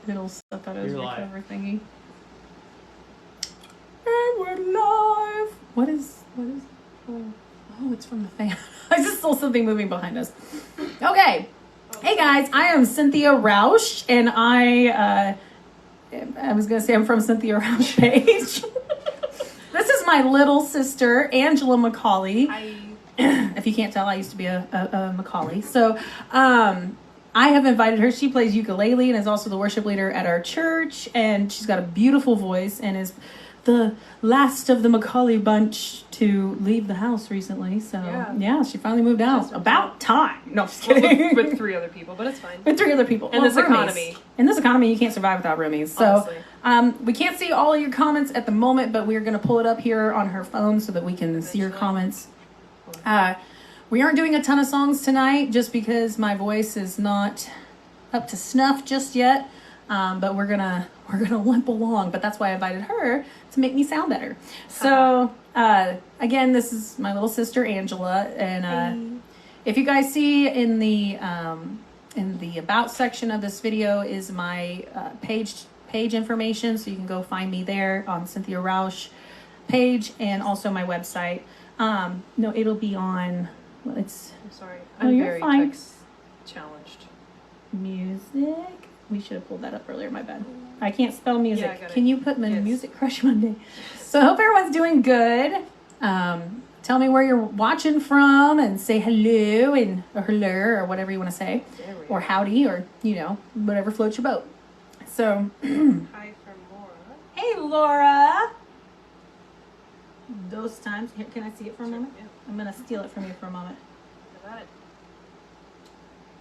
it'll set that as You're recover thingy. And we're live. What is? Oh, it's from the fan. I just saw something moving behind us. Okay. Hey guys, I am Cynthia Rausch, and I was gonna say I'm from Cynthia Rausch page. This is my little sister, Angela McCauley. Hi. If you can't tell, I used to be a McCauley. So I have invited her. She plays ukulele and is also the worship leader at our church. And she's got a beautiful voice and is the last of the McCauley bunch to leave the house recently. So yeah she finally moved out. About time. No, just kidding. With 3 other people, but it's fine. With 3 other people. In this economy. In this economy, you can't survive without roomies. So honestly. we can't see all of your comments at the moment, but we're going to pull it up here on her phone so that we can see your comments. We aren't doing a ton of songs tonight just because my voice is not up to snuff just yet. But we're gonna limp along. But that's why I invited her to make me sound better. So again, this is my little sister Angela, and if you guys see in the about section of this video is my page information, so you can go find me there on Cynthia Rausch page and also my website. No, it'll be on. Well, it's. I'm sorry. Oh, I'm you're very fine. text challenged. Music. We should have pulled that up earlier. My bad. I can't spell music. Yeah, I got it. Can you put my Yes. music crush Monday? So I hope everyone's doing good. Tell me where you're watching from and say hello or hello or whatever you want to say, or howdy, or whatever floats your boat. So. Hi from Laura. Hey, Laura. Those times. Here, can I see it for a moment? Yeah. I'm gonna steal it from you for a moment. I got it.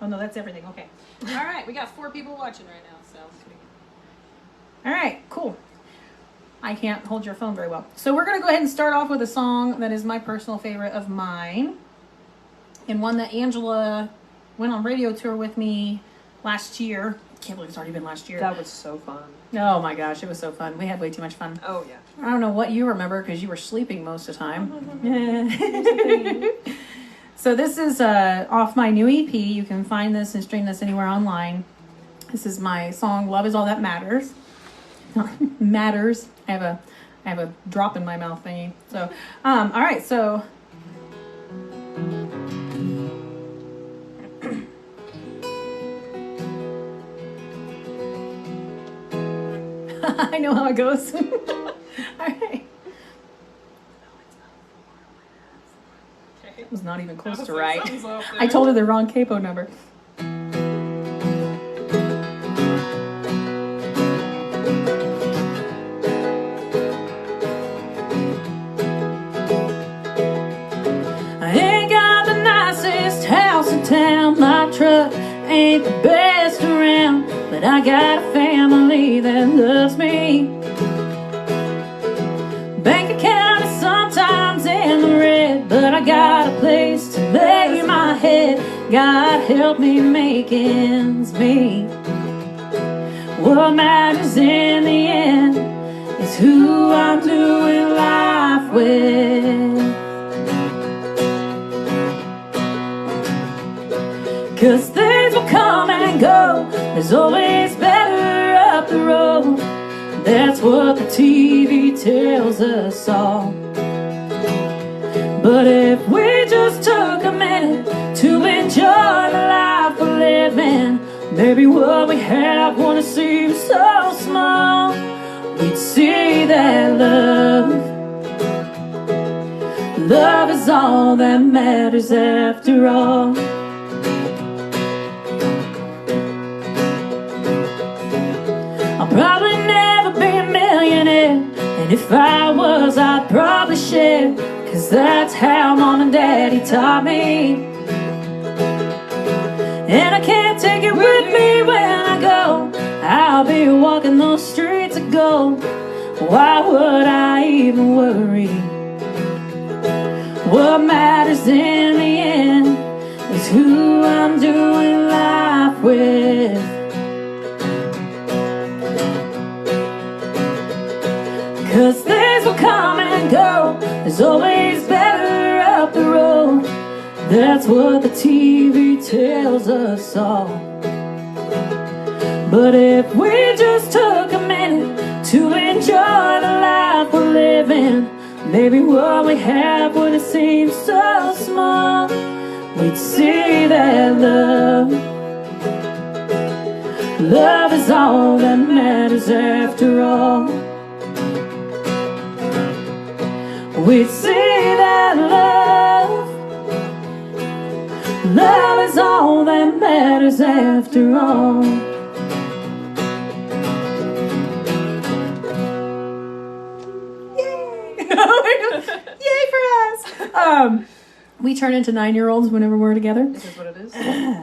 Oh no, that's everything. Okay. All right, we got 4 people watching right now, so. All right, cool. I can't hold your phone very well. So we're going to go ahead and start off with a song that is my personal favorite of mine. And one that Angela went on radio tour with me last year. I can't believe it's already been last year. That was so fun. Oh my gosh, it was so fun. We had way too much fun. Oh, yeah. I don't know what you remember because you were sleeping most of the time. So this is off my new EP. You can find this and stream this anywhere online. This is my song "Love Is All That Matters." Matters. I have a drop in my mouth thingy. So, all right. So. I know how it goes. All right. It was not even close to right. I told her the wrong capo number. I ain't got the nicest house in town. My truck ain't the best around, but I got a family that loves me. Bank account is sometimes in the red, but I got a place to lay my head. God help me make ends meet. What matters in the end is who I'm doing life with. 'Cause things will come and go. There's always better up the road. That's what the TV tells us all. But if we just took a minute to enjoy the life we're living, maybe what we have wouldn't seem so small. We'd see that love is all that matters after all. I'll probably never be a millionaire, and if I was, I'd probably share, 'cause that's how Mom and Daddy taught me. And I can't take it with me when I go. I'll be walking those streets of gold. Why would I even worry? What matters in the end is who I'm doing life with. 'Cause things will come and go. There's always better up the road. That's what the TV tells us all. But if we just took a minute to enjoy the life we're living, maybe what we have wouldn't seem so small. We'd see that love is all that matters after all. We'd see that love is all that matters after all. Yay for us! We turn into 9-year-olds whenever we're together. This is what it is.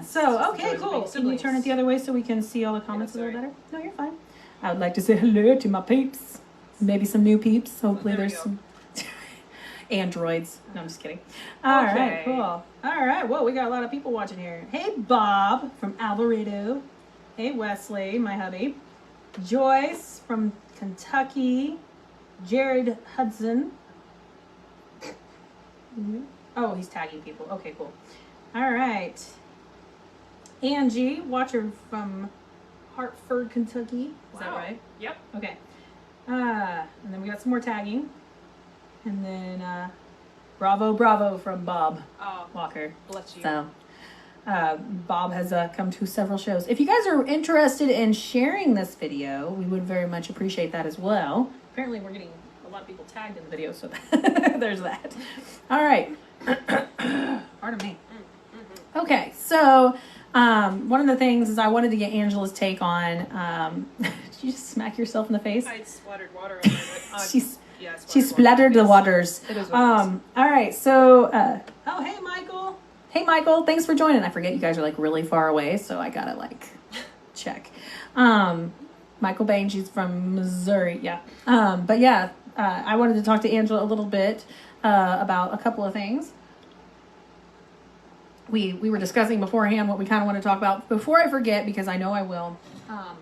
So, okay, Joys of cool. being Can you siblings. turn it the other way so we can see all the comments a sorry. little better? No, you're fine. I would like to say hello to my peeps. Maybe some new peeps. Hopefully There we there's go. some androids. No, I'm just kidding. All right, Okay. cool. All right, whoa, we got a lot of people watching here. Hey, Bob from Alvarado. Hey, Wesley, my hubby. Joyce from Kentucky. Jared Hudson. Oh, he's tagging people. Okay, cool. All right. Angie, watcher from Hartford, Kentucky. Is that Wow. right? Yep. Okay. And then we got some more tagging. And then bravo from Bob Oh, Walker. bless you. So Bob has come to several shows. If you guys are interested in sharing this video, we would very much appreciate that as well. Apparently we're getting a lot of people tagged in the video, so there's that. All right. Pardon me. Okay, so one of the things is I wanted to get Angela's take on. Did you just smack yourself in the face? I splattered water on my She yeah, splattered the waters. It is what it is. All right, so oh hey Michael. Hey Michael, thanks for joining. I forget you guys are like really far away, so I gotta like check. Michael Bain, she's from Missouri, yeah. But yeah, I wanted to talk to Angela a little bit about a couple of things. We were discussing beforehand what we kind of want to talk about. Before I forget, because I know I will, I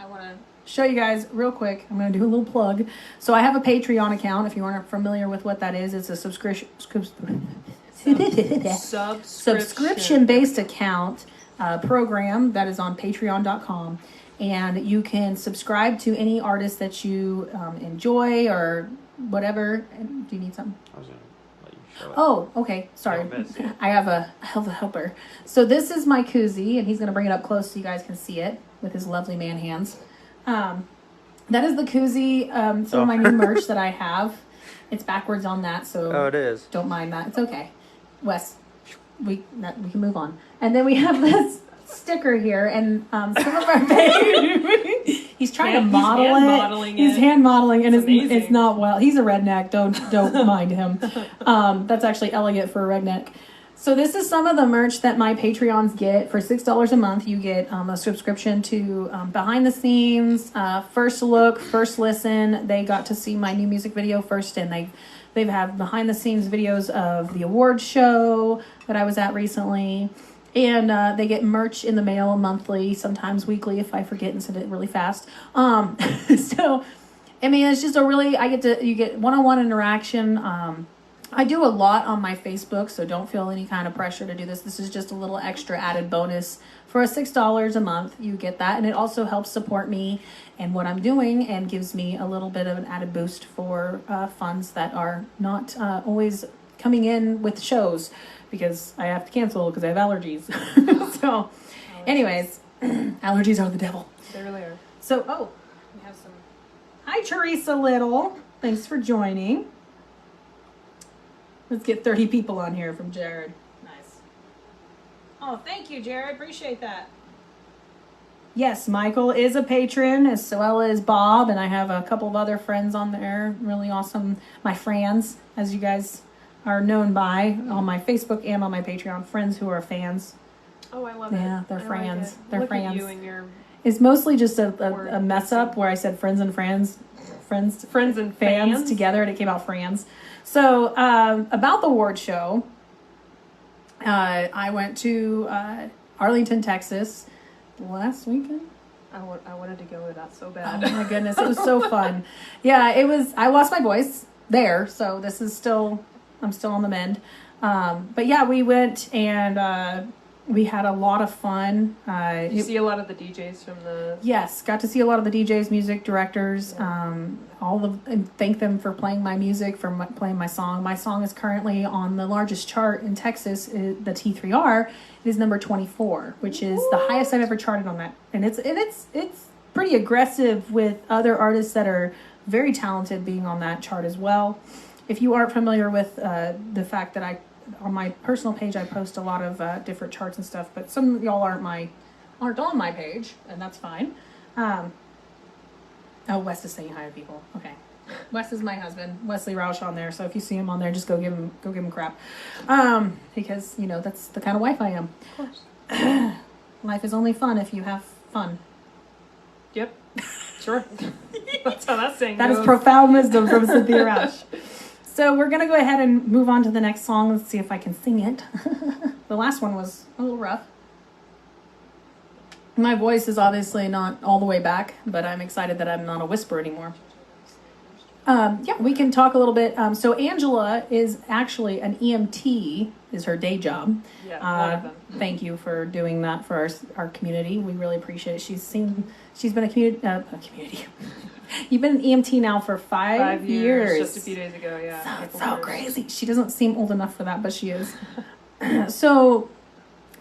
want to show you guys real quick. I'm going to do a little plug. So I have a Patreon account. If you aren't familiar with what that is, it's a subscription-based account program that is on patreon.com. And you can subscribe to any artist that you enjoy or whatever. Do you need something? I was gonna let you show it. Oh, okay. Sorry. No, that's it. I have a helper. So this is my koozie, and he's going to bring it up close so you guys can see it with his lovely man hands. That is the koozie, some of my new merch that I have. It's backwards on that, so Oh, it is. don't mind that. It's okay. Wes, we can move on. And then we have this sticker here, and some of our he's trying to model hand it. modeling He's it. hand modeling, and It's amazing. it's not well. He's a redneck. Don't mind him. That's actually elegant for a redneck. So this is some of the merch that my Patreons get. For $6 a month, you get a subscription to behind the scenes, first look, first listen. They got to see my new music video first, and they've had behind the scenes videos of the awards show that I was at recently. And they get merch in the mail monthly, sometimes weekly if I forget and send it really fast. So, I mean, it's just you get one-on-one interaction. I do a lot on my Facebook, so don't feel any kind of pressure to do this. This is just a little extra added bonus. For a $6 a month, you get that. And it also helps support me and what I'm doing and gives me a little bit of an added boost for funds that are not always coming in with shows because I have to cancel because I have allergies. So, anyways, allergies are the devil. They really are. So, We have some. hi, Teresa Little. Thanks for joining. Let's get 30 people on here from Jared. Nice. Oh, thank you, Jared. Appreciate that. Yes, Michael is a patron, as well as Bob, and I have a couple of other friends on there. Really awesome. My friends, as you guys are known by on my Facebook and on my Patreon. Friends who are fans. Oh, I love it. Yeah, they're I like friends. it. They're Look friends. At you and your It's mostly just a Word mess up where I said friends and fans and fans. together, and it came out friends. So about the award show, I went to Arlington, Texas last weekend. I wanted to go to that so Oh bad. my goodness, it was so fun. Yeah, it was. I lost my voice there, so this is still. I'm still on the mend. But yeah, we went and We had a lot of fun. Did you see a lot of the DJs from the... Yes, got to see a lot of the DJs, music directors, and thank them for playing my music, for playing my song. My song is currently on the largest chart in Texas, the T3R. It is number 24, which is the highest I've ever charted on that. And it's pretty aggressive with other artists that are very talented being on that chart as well. If you aren't familiar with the fact that on my personal page, I post a lot of different charts and stuff, but some of y'all aren't on my page, and that's fine. Oh, Wes is saying hi to people. Okay, Wes is my husband, Wesley Rausch on there. So if you see him on there, just go give him crap, because that's the kind of wife I am. Of course, life is only fun if you have fun. Yep, sure. That's how that saying That goes. is profound wisdom from Cynthia Rausch. So we're going to go ahead and move on to the next song. Let's see if I can sing it. The last one was a little rough. My voice is obviously not all the way back, but I'm excited that I'm not a whisper anymore. Yeah, we can talk a little bit. So Angela is actually an EMT, is her day job. Yeah, one of them. Thank you for doing that for our community. We really appreciate it. She's been a community. You've been an EMT now for 5 years. Just a few days ago, yeah. It's so crazy. She doesn't seem old enough for that, but she is. So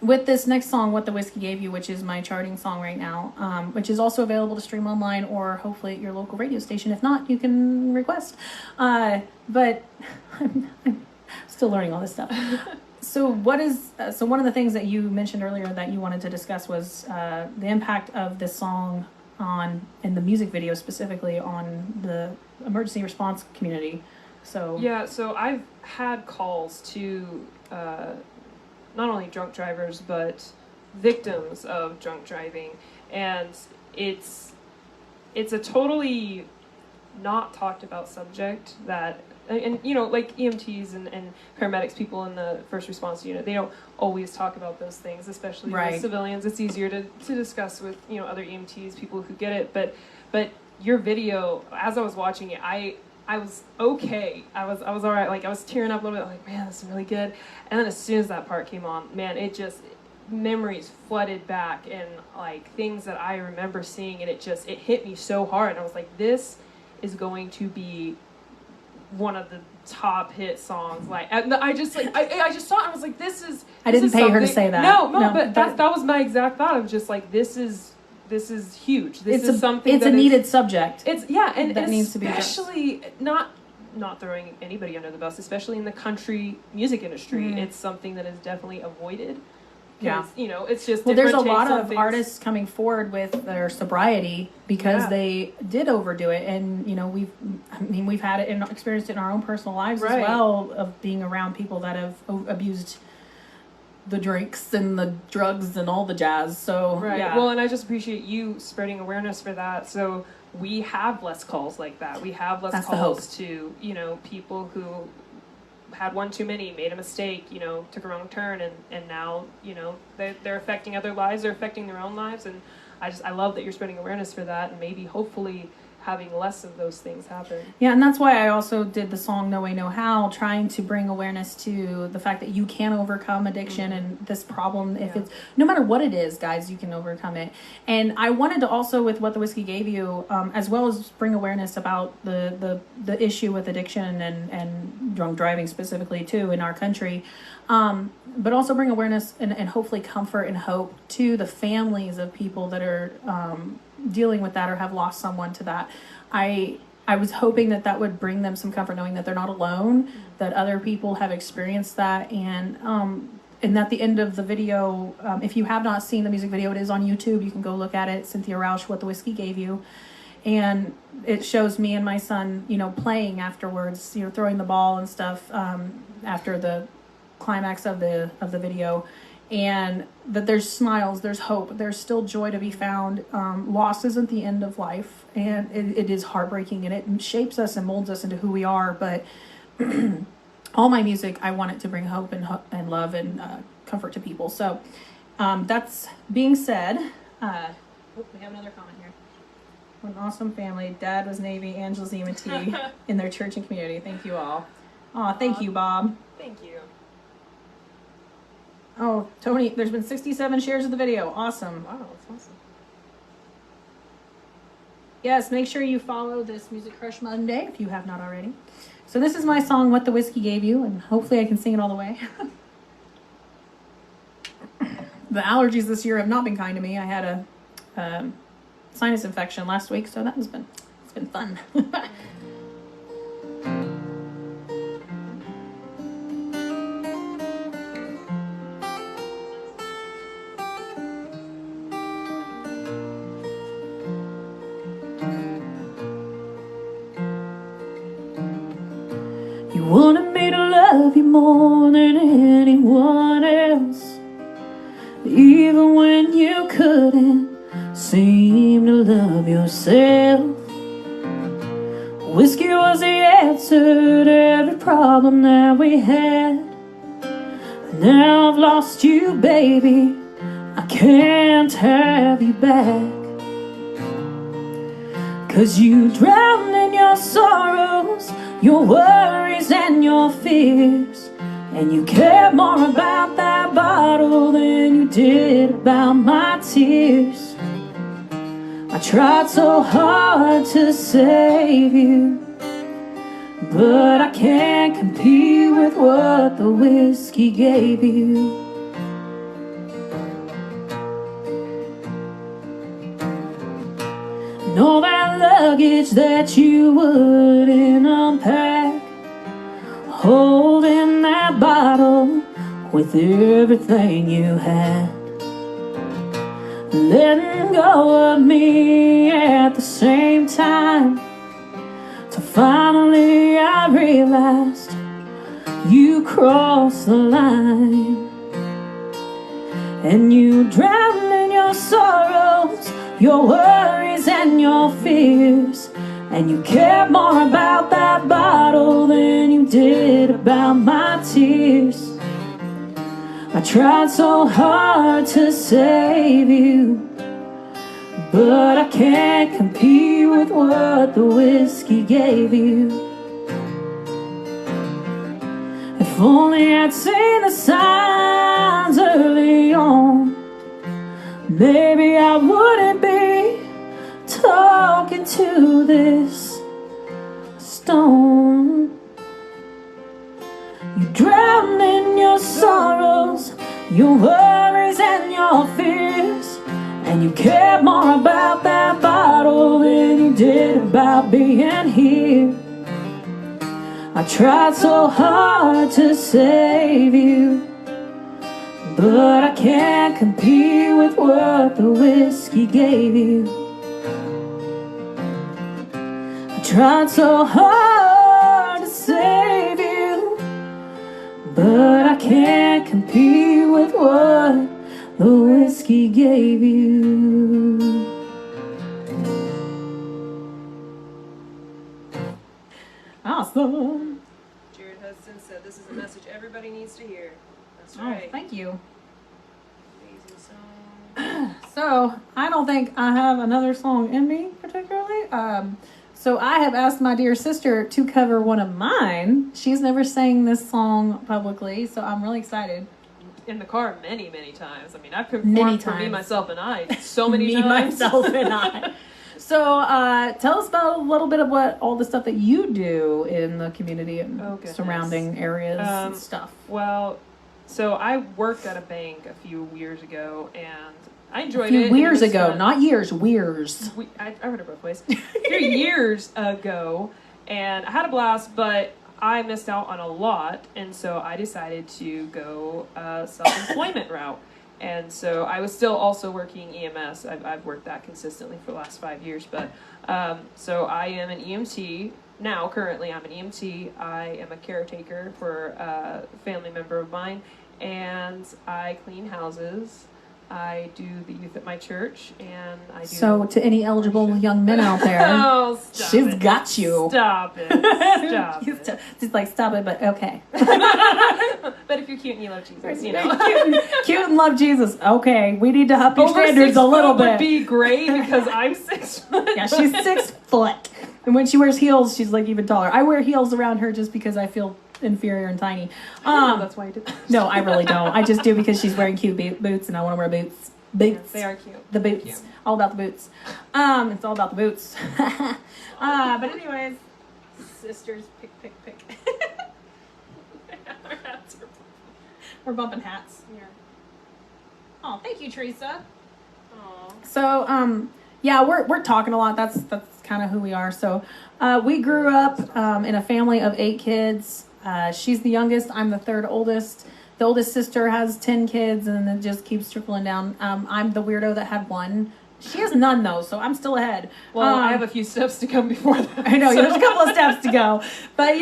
with this next song, What the Whiskey Gave You, which is my charting song right now, which is also available to stream online or hopefully at your local radio station. If not, you can request. But I'm still learning all this stuff. So one of the things that you mentioned earlier that you wanted to discuss was the impact of this song in the music video, specifically on the emergency response community. So I've had calls to not only drunk drivers but victims of drunk driving, and it's a totally not talked about subject that, and like EMTs and paramedics, people in the first response unit, they don't always talk about those things, especially with civilians. It's easier to discuss with other EMTs, people who get it, but your video, as I was watching it, I was okay. I was all right. Like, I was tearing up a little bit, like, man, this is really good. And then as soon as that part came on, man, it just, memories flooded back, and like things that I remember seeing, and it hit me so hard. And I was like, this is going to be one of the top hit songs. Like, I just saw it, and I was like, this is. I didn't pay her to say that. No, but that was my exact thought. I was just like, this is huge. This is something. It's a needed subject. And that needs to be especially not throwing anybody under the bus, especially in the country music industry. Mm-hmm. It's something that is definitely avoided. Yeah, it's just there's a lot of artists coming forward with their sobriety because they did overdo it, and we've had it and experienced it in our own personal lives as well, of being around people that have abused the drinks and the drugs and all the jazz. So well, and I just appreciate you spreading awareness for that, so we have less calls like that. We have less calls to people who had one too many, made a mistake, took a wrong turn, and now they're affecting other lives, they're affecting their own lives, and I love that you're spreading awareness for that, and maybe hopefully having less of those things happen. Yeah, and that's why I also did the song No Way No How, trying to bring awareness to the fact that you can overcome addiction and this problem. If it's, no matter what it is, guys, you can overcome it. And I wanted to also, with What the Whiskey Gave You, as well as bring awareness about the issue with addiction and drunk driving specifically too in our country, but also bring awareness and hopefully comfort and hope to the families of people that are dealing with that or have lost someone to that. I was hoping that would bring them some comfort, knowing that they're not alone, that other people have experienced that, and at the end of the video, if you have not seen the music video, it is on YouTube. You can go look at it. Cynthia Rausch, What the Whiskey Gave You, and it shows me and my son, playing afterwards, throwing the ball and stuff after the climax of the video. And that there's smiles, there's hope, there's still joy to be found. Loss isn't the end of life, and it is heartbreaking, and it shapes us and molds us into who we are. But all my music, I want it to bring hope and love and comfort to people. So that's being said, we have another comment here. What an awesome family. Dad was Navy, Angela's EMT in their church and community. Thank you all. Thank you, Bob. Thank you. Oh, Tony, there's been 67 shares of the video. Awesome. Wow, that's awesome. Yes, make sure you follow this Music Crush Monday if you have not already. So this is my song, What the Whiskey Gave You, and hopefully I can sing it all the way. The allergies this year have not been kind to me. I had a sinus infection last week, so it's been fun. You wanted me to love you more than anyone else, even when you couldn't seem to love yourself. Whiskey was the answer to every problem that we had. Now I've lost you, baby, I can't have you back. 'Cause you drowned in your sorrows, your worries and your fears, and you cared more about that bottle than you did about my tears. I tried so hard to save you, but I can't compete with what the whiskey gave you. And all that luggage that you wouldn't unpack, holding that bottle with everything you had, letting go of me at the same time, till finally I realized you crossed the line. And you drowned in your sorrows, your worries and your fears, and you cared more about that bottle than you did about my tears. I tried so hard to save you, but I can't compete with what the whiskey gave you. If only I'd seen the signs early on, maybe I wouldn't be talking to this stone. You drowned in your sorrows, your worries and your fears, and you cared more about that bottle than you did about being here. I tried so hard to save you, but I can't compete with what the whiskey gave you. I tried so hard to save you, but I can't compete with what the whiskey gave you. Awesome. Jared Hudson said this is a message everybody needs to hear. That's Oh, right. thank you. Amazing song. So, I don't think I have another song in me particularly. So I have asked my dear sister to cover one of mine. She's never sang this song publicly, so I'm really excited. In the car many, many times. I mean, I've Many performed for Me, times. Myself, and I so many Me, times. myself, and I. So, tell us about a little bit of what all the stuff that you do in the community and goodness. surrounding areas and stuff. Well, so I worked at a bank a few years ago, and I enjoyed A few it. and it years was ago, fun. not years, years. I heard it both ways. A few years ago, and I had a blast, but I missed out on a lot, and so I decided to go self-employment route. And so I was still also working EMS. I've worked that consistently for the last 5 years, but so I am an EMT now. Currently, I'm an EMT. I am a caretaker for a family member of mine, and I clean houses. I do the youth at my church, and I do. So, to any eligible young men out there, Oh, stop she's it. got you. Stop it. Stop She's it. She's like, stop it, but okay. But if you're cute and you love Jesus, you know. Cute and love Jesus. Okay, we need to up your Over standards 6 a little foot bit. would be great because I'm 6 foot. Yeah, she's 6 foot. And when she wears heels, she's like even taller. I wear heels around her just because I feel inferior and tiny. That's why you did that. No, I really don't. I just do because she's wearing cute boots, and I want to wear boots. Boots. They are cute. The boots. Cute. All about the boots. It's all about the boots. But anyways, sisters, pick. Our hats are we're bumping hats. Yeah. Oh, thank you, Teresa. Oh. So, yeah, we're talking a lot. That's kind of who we are. So, we grew up in a family of 8 kids. She's the youngest. I'm the third oldest. The oldest sister has 10 kids, and it just keeps trickling down. I'm the weirdo that had 1. She has none, though, so I'm still ahead. Well, I have a few steps to come before that. I know, there's a couple of steps to go. But,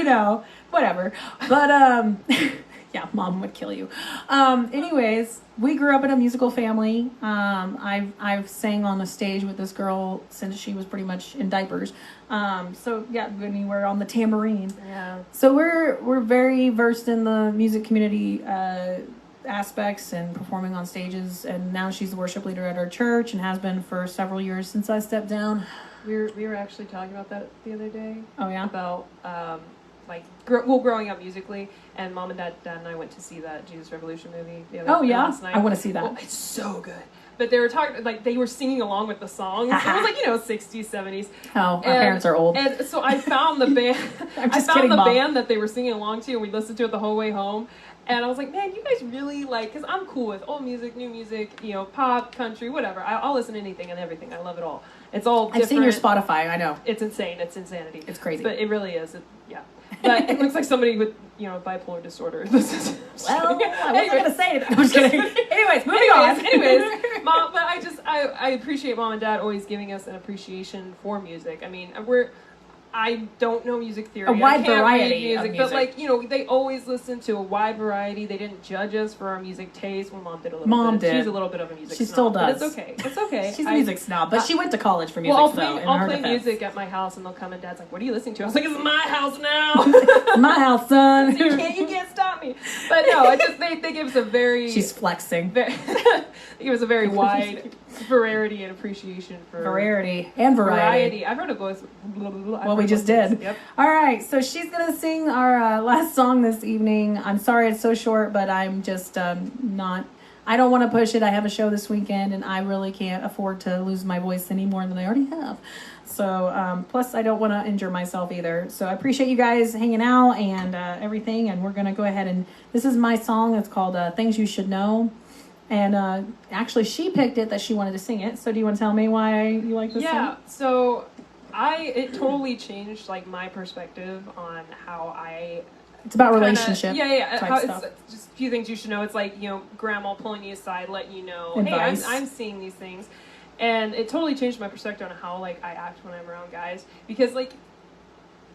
whatever. But, yeah, Mom would kill you. Anyways, we grew up in a musical family. I've sang on the stage with this girl since she was pretty much in diapers. So yeah, when we were on the tambourine. Yeah. So we're very versed in the music community aspects and performing on stages. And now she's the worship leader at our church and has been for several years since I stepped down. We were actually talking about that the other day. Oh yeah. About growing up musically, and Mom and Dad and I went to see that Jesus Revolution movie the other last night. I want to see that. Well, it's so good. But they were talking they were singing along with the songs. It was 60s, 70s. Oh, our parents are old. And so I found the band. Band that they were singing along to, and we listened to it the whole way home. And I was like, man, you guys really because I'm cool with old music, new music, pop, country, whatever. I'll listen to anything and everything. I love it all. It's all different. I've seen your Spotify. I know. It's insane. It's insanity. It's crazy. But it really is. Yeah. But it looks like somebody with, bipolar disorder. Well, I wasn't going to say it. I'm just kidding. Anyways, moving on. Anyways, Mom, but I appreciate Mom and Dad always giving us an appreciation for music. I mean, I don't know music theory. A wide variety of music. But they always listen to a wide variety. They didn't judge us for our music taste. Well, Mom did a little bit. She's a little bit of a music snob. She still does. But it's okay. It's okay. She's a music snob, but she went to college for music. Well, I'll play music at my house, and they'll come, and Dad's like, "What are you listening to?" I was like, "It's my house now." My house, son. You can't stop me. But no, they give us a very. She's flexing. They give us a very wide variety and appreciation for variety and variety. I've heard it goes. Well, we just did. Yep. All right, so she's gonna sing our last song this evening. I'm sorry it's so short, but I'm just not. I don't want to push it. I have a show this weekend, and I really can't afford to lose my voice any more than I already have. So, plus I don't want to injure myself either. So I appreciate you guys hanging out and everything. And we're gonna go ahead and this is my song. It's called "Things You Should Know." And actually, she picked it that she wanted to sing it. So do you want to tell me why you like this song? Yeah, so it totally changed my perspective on how I. It's about relationship. Yeah. Type stuff. It's just a few things you should know. It's grandma pulling you aside, letting you know, advice. Hey, I'm seeing these things, and it totally changed my perspective on how I act when I'm around guys because anybody,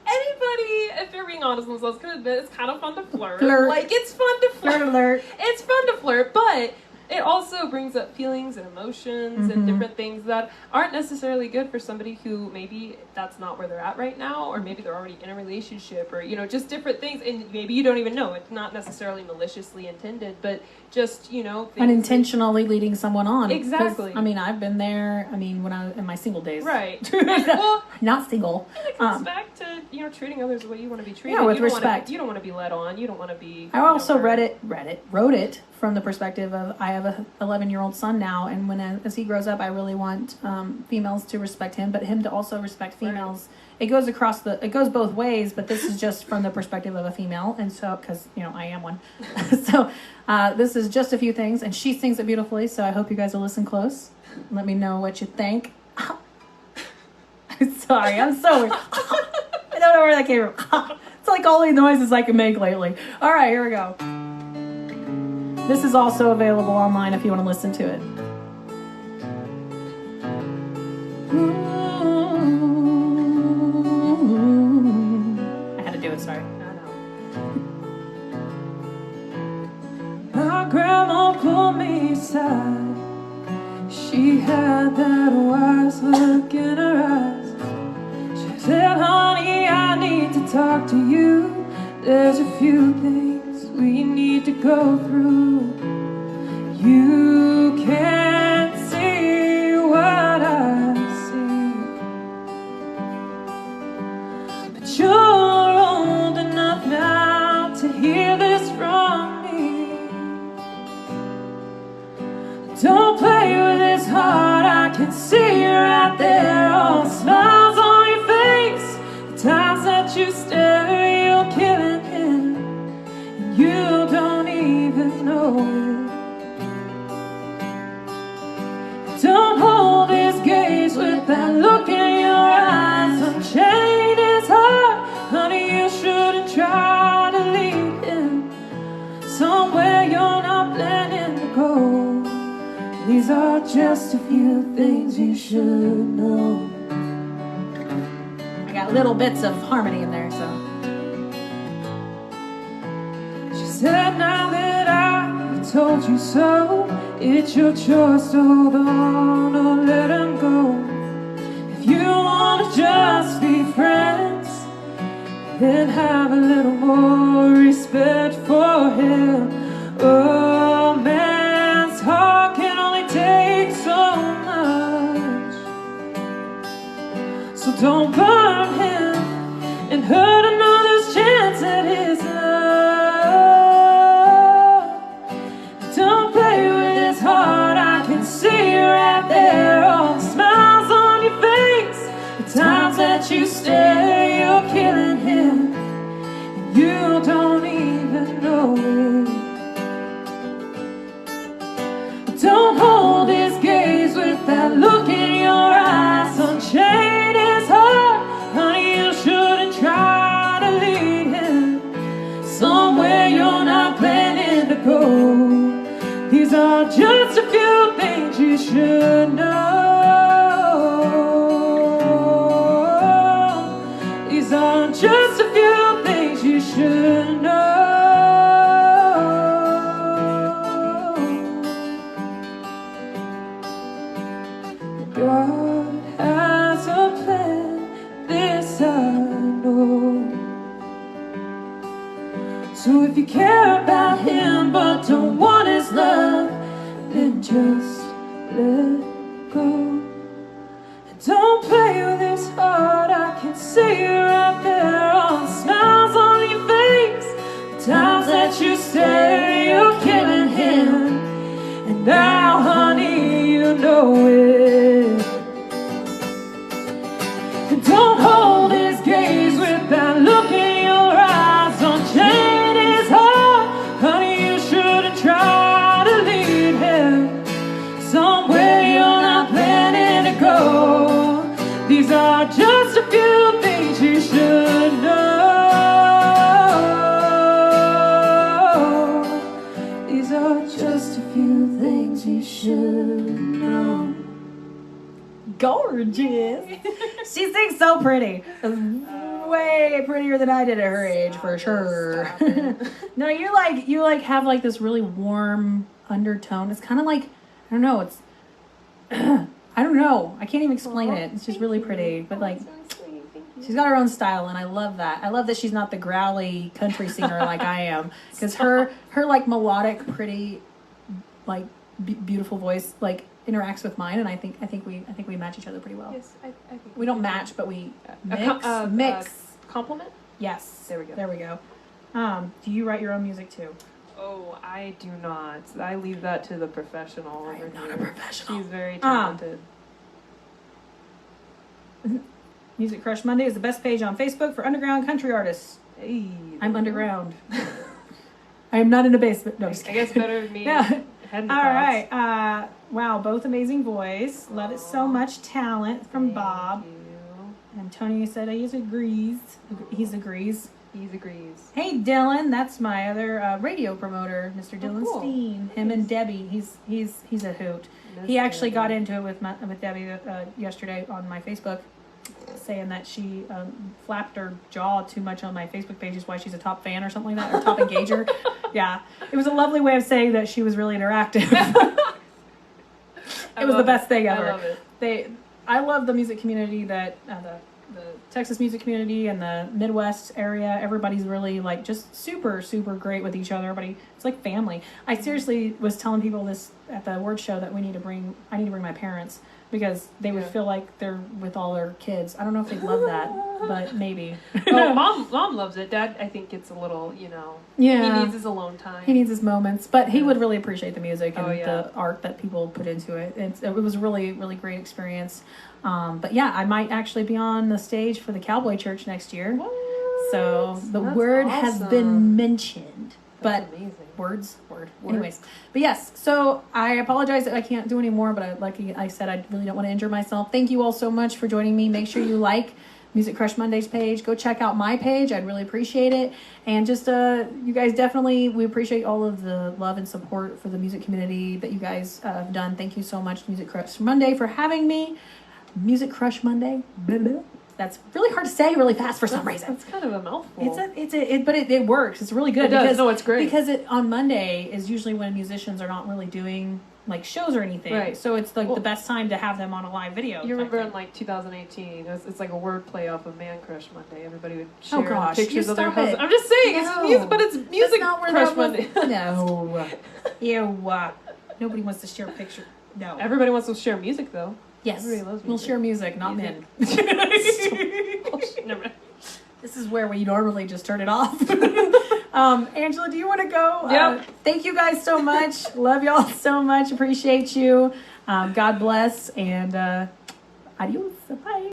if they're being honest with themselves, can admit it's kind of fun to flirt. It's fun to flirt. Flirt alert. It's fun to flirt, but it also brings up feelings and emotions and different things that aren't necessarily good for somebody who maybe that's not where they're at right now, or maybe they're already in a relationship, or just different things, and maybe you don't even know. It's not necessarily maliciously intended, but just things unintentionally leading someone on. Exactly. I mean, I've been there. I mean, when I was in my single days. Right. Well, not single. It comes back to treating others the way you want to be treated. Yeah, with respect. You don't want to be led on. You don't want to be. I also wrote it from the perspective of I have a 11-year-old son now, and as he grows up, I really want females to respect him, but him to also respect females. Right. It goes both ways, but this is just from the perspective of a female, and so because I am one, so this is just a few things, and she sings it beautifully. So I hope you guys will listen close. Let me know what you think. Sorry, I'm so weird. I don't know where that came from. It's like all the noises I can make lately. All right, here we go. This is also available online if you want to listen to it. I had to do it, sorry. My grandma pulled me aside. She had that wise look in her eyes. She said, honey, I need to talk to you. There's a few things we need to go through. You can't see what I see, but you're old enough now to These are just a few things you should know. I got little bits of harmony in there, so. She said, now that I told you so, it's your choice to hold on or let him go. If you want to just be friends, then have a little more respect for him. Oh, man's heart can only take so much. So don't burn him and hurt another's chance at his love. Don't play with his heart, I can see right there. All the smiles on your face, the times that you stare, you're killing him. You don't even know it. Don't hold his gaze with that look in your eyes. Unchain his heart, honey, you shouldn't try to lead him somewhere you're not planning to go. These are just a few things you should know. These are just a few things you should know. God has a plan, this I know. So if you care about him but don't want his love, then just let go. And don't play with his heart, I can see you right there. All the smiles on your face, the times that you stare, you're killing him. And now, honey, you know it. And don't hold his gaze with that look in your eyes. Unchain his heart, honey, you shouldn't try to lead him somewhere you're not planning to go. These are just a few things you should know. These are just a few things you should know. Gorgeous. She sings so pretty. Way prettier than I did at her age, for sure. No, you have like this really warm undertone. It's kind of like, I don't know, it's I don't know. I can't even explain it. It's just really pretty. But like, she's got her own style, and I love that. I love that she's not the growly country singer like I am, because her like melodic, pretty, like beautiful voice like interacts with mine, and I think we match each other pretty well. Yes, I think we don't match, but we mix. Compliment? Yes. There we go. There we go. Do you write your own music too? Oh, I do not. I leave that to the professional over here. I'm not a professional. She's very talented. Music Crush Monday is the best page on Facebook for underground country artists. Hey, I'm underground. I am not in a basement. No, I guess better than me. Yeah. All right. Wow, both amazing voice. Love it so much. Talent from Bob. Thank you. And Tony said he agrees. He agrees. He agrees. Hey Dylan, that's my other radio promoter, Mr. Dylan cool. Steen. Him and Debbie. He's a hoot. He actually got into it with Debbie yesterday on my Facebook, saying that she flapped her jaw too much on my Facebook page is why she's a top fan or something like that, or top engager. Yeah, it was a lovely way of saying that she was really interactive. It was the best thing ever. I love it. I love the music community that the Texas music community and the Midwest area. Everybody's really like just super, super great with each other. Everybody, it's like family. I seriously was telling people this at the award show that I need to bring my parents, because they would feel like they're with all their kids. I don't know if they'd love that, but maybe. Oh, mom loves it. Dad, I think it's a little, Yeah. he needs his alone time. He needs his moments, but he would really appreciate the music and the art that people put into it. It was a really, really great experience. But yeah, I might actually be on the stage for the Cowboy Church next year. What? So the That's word awesome. has been mentioned. That's But amazing. word. Anyways, but yes, so I apologize that I can't do any more, but like I said, I really don't want to injure myself. Thank you all so much for joining me. Make sure you like Music Crush Mondays page. Go check out my page. I'd really appreciate it. And just, you guys definitely, we appreciate all of the love and support for the music community that you guys have done. Thank you so much, Music Crush Monday, for having me. Music Crush Monday. Blah, blah. That's really hard to say really fast for some reason. It's kind of a mouthful. But it works. It's really good. It does. No, it's great. Because on Monday is usually when musicians are not really doing like shows or anything. Right. So it's like the best time to have them on a live video. You remember in like 2018, it's like a word play off of Man Crush Monday. Everybody would share pictures of their husbands. I'm just saying, it's music, but it's Music Crush Monday. No. Ew. Nobody wants to share a picture. No. Everybody wants to share music though. Yes. Everybody loves music. We'll share music, not men. Never. This is where we normally just turn it off. Angela, do you want to go? Yep. Thank you guys so much. Love y'all so much. Appreciate you. God bless. And adios. Bye.